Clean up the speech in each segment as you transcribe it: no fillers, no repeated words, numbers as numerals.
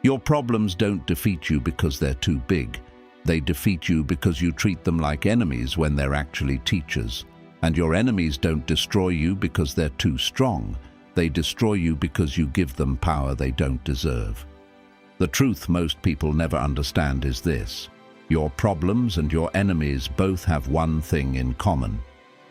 Your problems don't defeat you because they're too big. They defeat you because you treat them like enemies when they're actually teachers. And your enemies don't destroy you because they're too strong. They destroy you because you give them power they don't deserve. The truth most people never understand is this: your problems and your enemies both have one thing in common.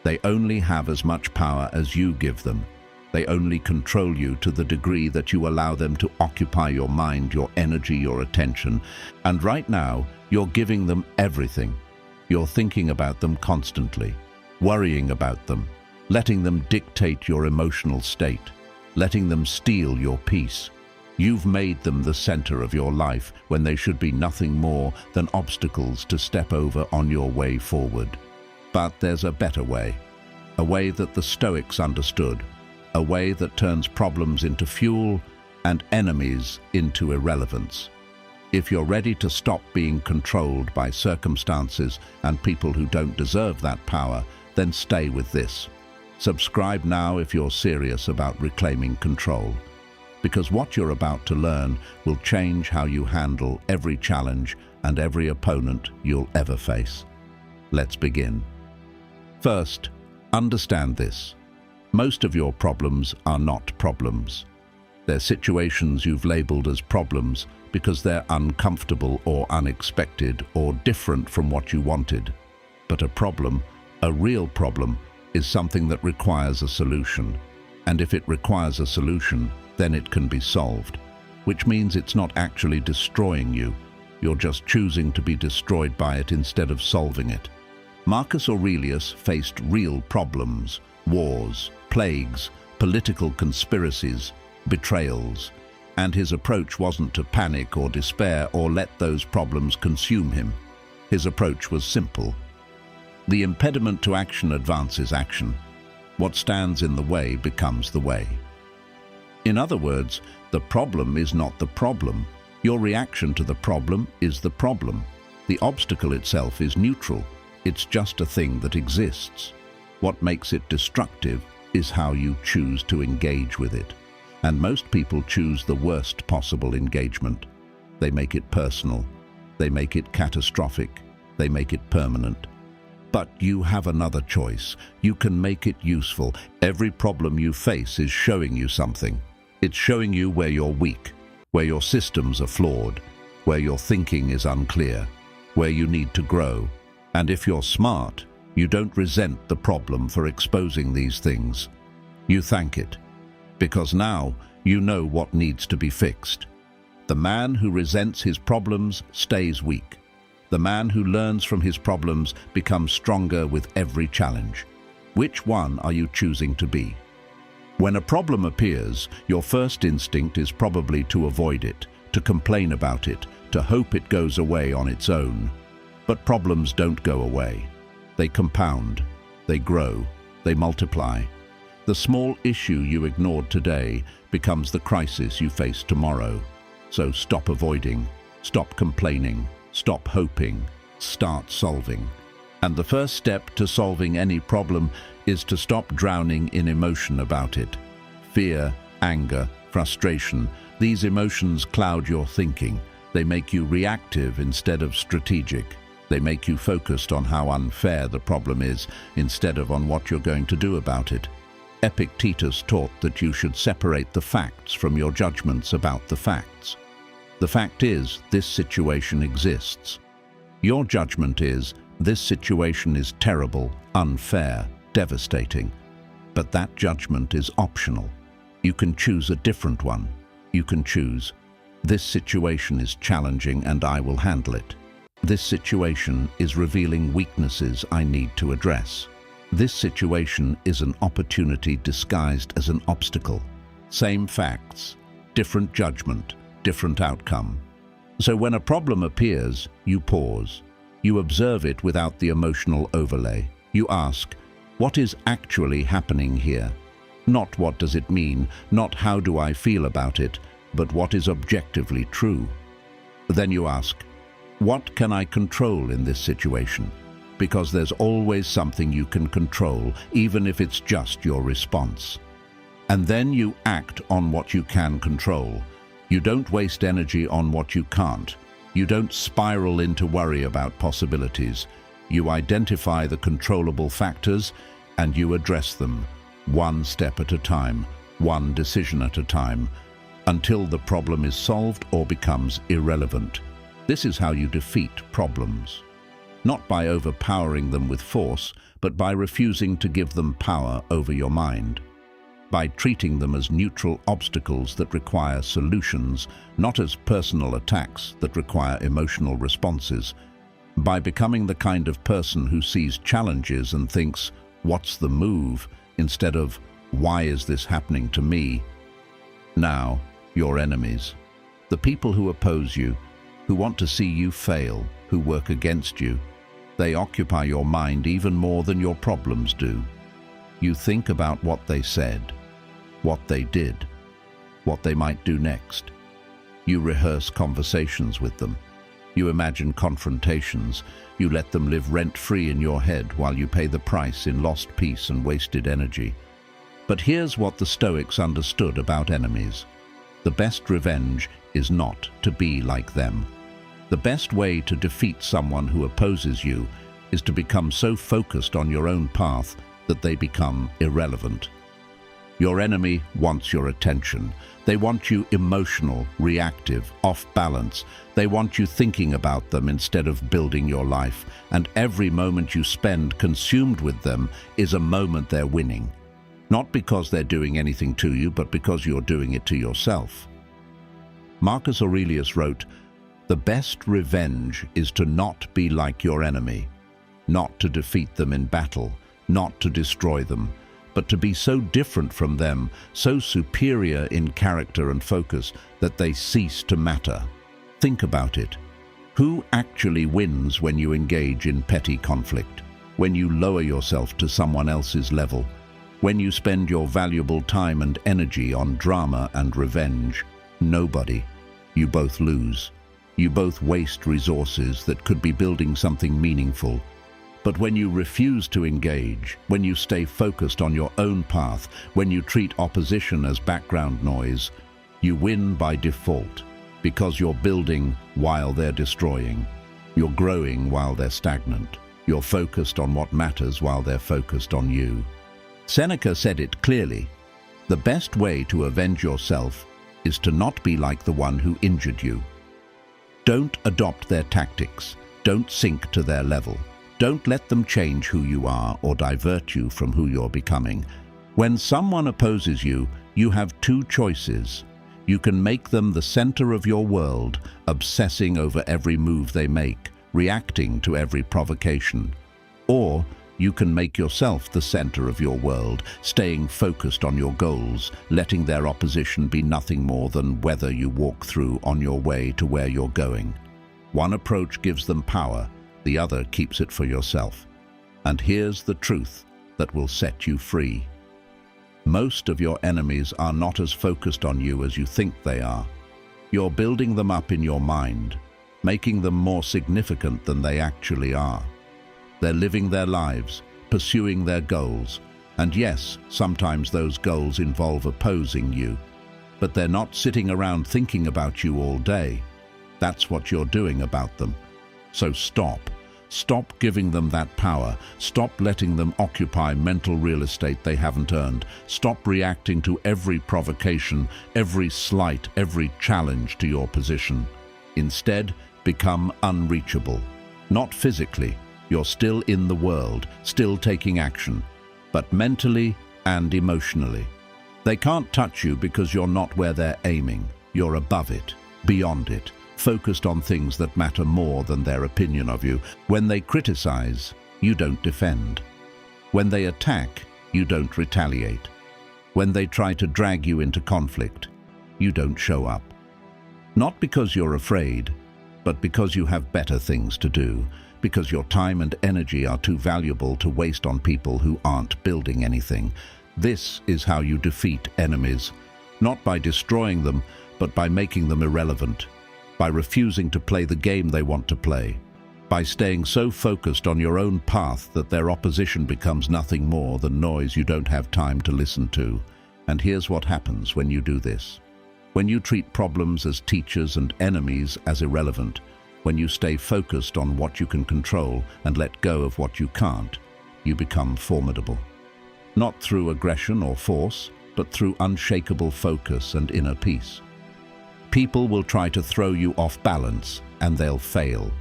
They only have as much power as you give them. They only control you to the degree that you allow them to occupy your mind, your energy, your attention. And right now, you're giving them everything. You're thinking about them constantly, worrying about them, letting them dictate your emotional state, letting them steal your peace. You've made them the center of your life when they should be nothing more than obstacles to step over on your way forward. But there's a better way, a way that the Stoics understood, a way that turns problems into fuel and enemies into irrelevance. If you're ready to stop being controlled by circumstances and people who don't deserve that power, then stay with this. Subscribe now if you're serious about reclaiming control, because what you're about to learn will change how you handle every challenge and every opponent you'll ever face. Let's begin. First, understand this. Most of your problems are not problems. They're situations you've labeled as problems because they're uncomfortable or unexpected or different from what you wanted. But a problem, a real problem, is something that requires a solution. And if it requires a solution, then it can be solved, which means it's not actually destroying you. You're just choosing to be destroyed by it instead of solving it. Marcus Aurelius faced real problems: wars, plagues, political conspiracies, betrayals. And his approach wasn't to panic or despair or let those problems consume him. His approach was simple. The impediment to action advances action. What stands in the way becomes the way. In other words, the problem is not the problem. Your reaction to the problem is the problem. The obstacle itself is neutral. It's just a thing that exists. What makes it destructive is how you choose to engage with it. And most people choose the worst possible engagement. They make it personal. They make it catastrophic. They make it permanent. But you have another choice. You can make it useful. Every problem you face is showing you something. It's showing you where you're weak, where your systems are flawed, where your thinking is unclear, where you need to grow. And if you're smart, you don't resent the problem for exposing these things. You thank it, because now you know what needs to be fixed. The man who resents his problems stays weak. The man who learns from his problems becomes stronger with every challenge. Which one are you choosing to be? When a problem appears, your first instinct is probably to avoid it, to complain about it, to hope it goes away on its own. But problems don't go away. They compound, they grow, they multiply. The small issue you ignored today becomes the crisis you face tomorrow. So stop avoiding, stop complaining, stop hoping, start solving. And the first step to solving any problem is to stop drowning in emotion about it. Fear, anger, frustration, these emotions cloud your thinking. They make you reactive instead of strategic. They make you focused on how unfair the problem is instead of on what you're going to do about it. Epictetus taught that you should separate the facts from your judgments about the facts. The fact is, this situation exists. Your judgment is, this situation is terrible, unfair, devastating. But that judgment is optional. You can choose a different one. You can choose, this situation is challenging and I will handle it. This situation is revealing weaknesses I need to address. This situation is an opportunity disguised as an obstacle. Same facts, different judgment, different outcome. So when a problem appears, you pause. You observe it without the emotional overlay. You ask, what is actually happening here? Not what does it mean, not how do I feel about it, but what is objectively true. Then you ask, what can I control in this situation? Because there's always something you can control, even if it's just your response. And then you act on what you can control. You don't waste energy on what you can't. You don't spiral into worry about possibilities. You identify the controllable factors and you address them, one step at a time, one decision at a time, until the problem is solved or becomes irrelevant. This is how you defeat problems. Not by overpowering them with force, but by refusing to give them power over your mind. By treating them as neutral obstacles that require solutions, not as personal attacks that require emotional responses. By becoming the kind of person who sees challenges and thinks, "What's the move?" instead of, "Why is this happening to me?" Now, your enemies, the people who oppose you, who want to see you fail, who work against you, they occupy your mind even more than your problems do. You think about what they said, what they did, what they might do next. You rehearse conversations with them. You imagine confrontations. You let them live rent-free in your head while you pay the price in lost peace and wasted energy. But here's what the Stoics understood about enemies. The best revenge is not to be like them. The best way to defeat someone who opposes you is to become so focused on your own path that they become irrelevant. Your enemy wants your attention. They want you emotional, reactive, off balance. They want you thinking about them instead of building your life. And every moment you spend consumed with them is a moment they're winning. Not because they're doing anything to you, but because you're doing it to yourself. Marcus Aurelius wrote, "The best revenge is to not be like your enemy, not to defeat them in battle, not to destroy them, but to be so different from them, so superior in character and focus, that they cease to matter." Think about it. Who actually wins when you engage in petty conflict? When you lower yourself to someone else's level? When you spend your valuable time and energy on drama and revenge? Nobody. You both lose. You both waste resources that could be building something meaningful. But when you refuse to engage, when you stay focused on your own path, when you treat opposition as background noise, you win by default, because you're building while they're destroying. You're growing while they're stagnant. You're focused on what matters while they're focused on you. Seneca said it clearly. The best way to avenge yourself is to not be like the one who injured you. Don't adopt their tactics. Don't sink to their level. Don't let them change who you are or divert you from who you're becoming. When someone opposes you, you have two choices. You can make them the center of your world, obsessing over every move they make, reacting to every provocation. Or you can make yourself the center of your world, staying focused on your goals, letting their opposition be nothing more than weather you walk through on your way to where you're going. One approach gives them power, the other keeps it for yourself. And here's the truth that will set you free. Most of your enemies are not as focused on you as you think they are. You're building them up in your mind, making them more significant than they actually are. They're living their lives, pursuing their goals, and yes, sometimes those goals involve opposing you, but they're not sitting around thinking about you all day. That's what you're doing about them. So stop. Stop giving them that power. Stop letting them occupy mental real estate they haven't earned. Stop reacting to every provocation, every slight, every challenge to your position. Instead, become unreachable. Not physically. You're still in the world, still taking action, but mentally and emotionally. They can't touch you because you're not where they're aiming. You're above it, beyond it, focused on things that matter more than their opinion of you. When they criticize, you don't defend. When they attack, you don't retaliate. When they try to drag you into conflict, you don't show up. Not because you're afraid, but because you have better things to do. Because your time and energy are too valuable to waste on people who aren't building anything. This is how you defeat enemies, not by destroying them, but by making them irrelevant, by refusing to play the game they want to play, by staying so focused on your own path that their opposition becomes nothing more than noise you don't have time to listen to. And here's what happens when you do this. When you treat problems as teachers and enemies as irrelevant, when you stay focused on what you can control and let go of what you can't, you become formidable. Not through aggression or force, but through unshakable focus and inner peace. People will try to throw you off balance, and they'll fail.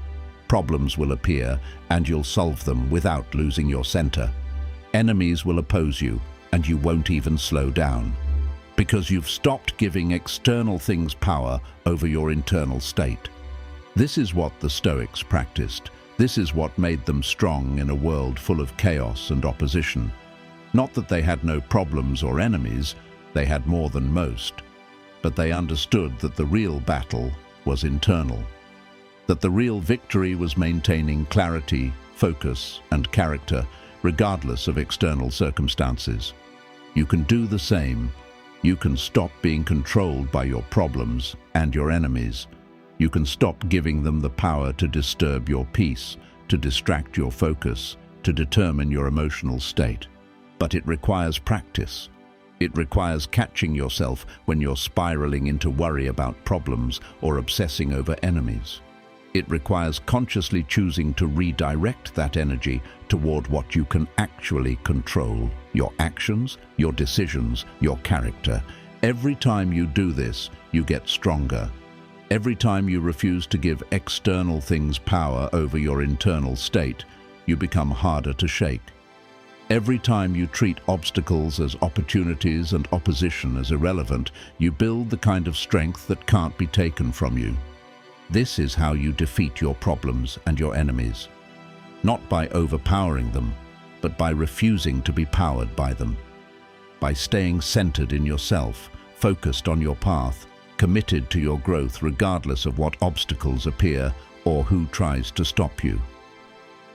Problems will appear, and you'll solve them without losing your center. Enemies will oppose you, and you won't even slow down, because you've stopped giving external things power over your internal state. This is what the Stoics practiced. This is what made them strong in a world full of chaos and opposition. Not that they had no problems or enemies, they had more than most. But they understood that the real battle was internal. That the real victory was maintaining clarity, focus, and character, regardless of external circumstances. You can do the same. You can stop being controlled by your problems and your enemies. You can stop giving them the power to disturb your peace, to distract your focus, to determine your emotional state. But it requires practice. It requires catching yourself when you're spiraling into worry about problems or obsessing over enemies. It requires consciously choosing to redirect that energy toward what you can actually control: your actions, your decisions, your character. Every time you do this, you get stronger. Every time you refuse to give external things power over your internal state, you become harder to shake. Every time you treat obstacles as opportunities and opposition as irrelevant, you build the kind of strength that can't be taken from you. This is how you defeat your problems and your enemies. Not by overpowering them, but by refusing to be powered by them. By staying centered in yourself, focused on your path, committed to your growth regardless of what obstacles appear or who tries to stop you.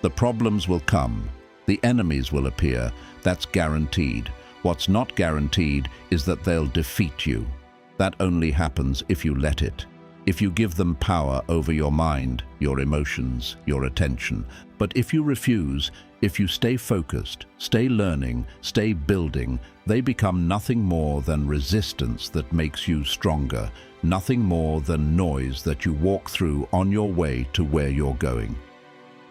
The problems will come. The enemies will appear. That's guaranteed. What's not guaranteed is that they'll defeat you. That only happens if you let it. If you give them power over your mind, your emotions, your attention. But if you refuse, if you stay focused, stay learning, stay building, they become nothing more than resistance that makes you stronger, nothing more than noise that you walk through on your way to where you're going.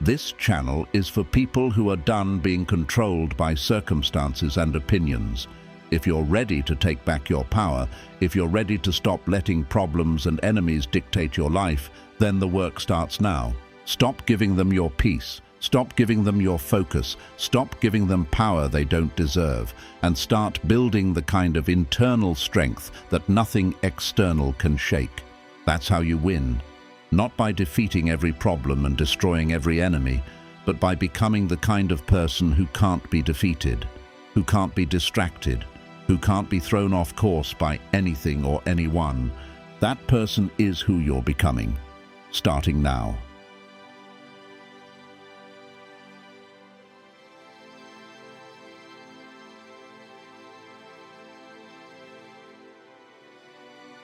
This channel is for people who are done being controlled by circumstances and opinions. If you're ready to take back your power, if you're ready to stop letting problems and enemies dictate your life, then the work starts now. Stop giving them your peace. Stop giving them your focus. Stop giving them power they don't deserve. And start building the kind of internal strength that nothing external can shake. That's how you win. Not by defeating every problem and destroying every enemy, but by becoming the kind of person who can't be defeated, who can't be distracted, who can't be thrown off course by anything or anyone. That person is who you're becoming, starting now.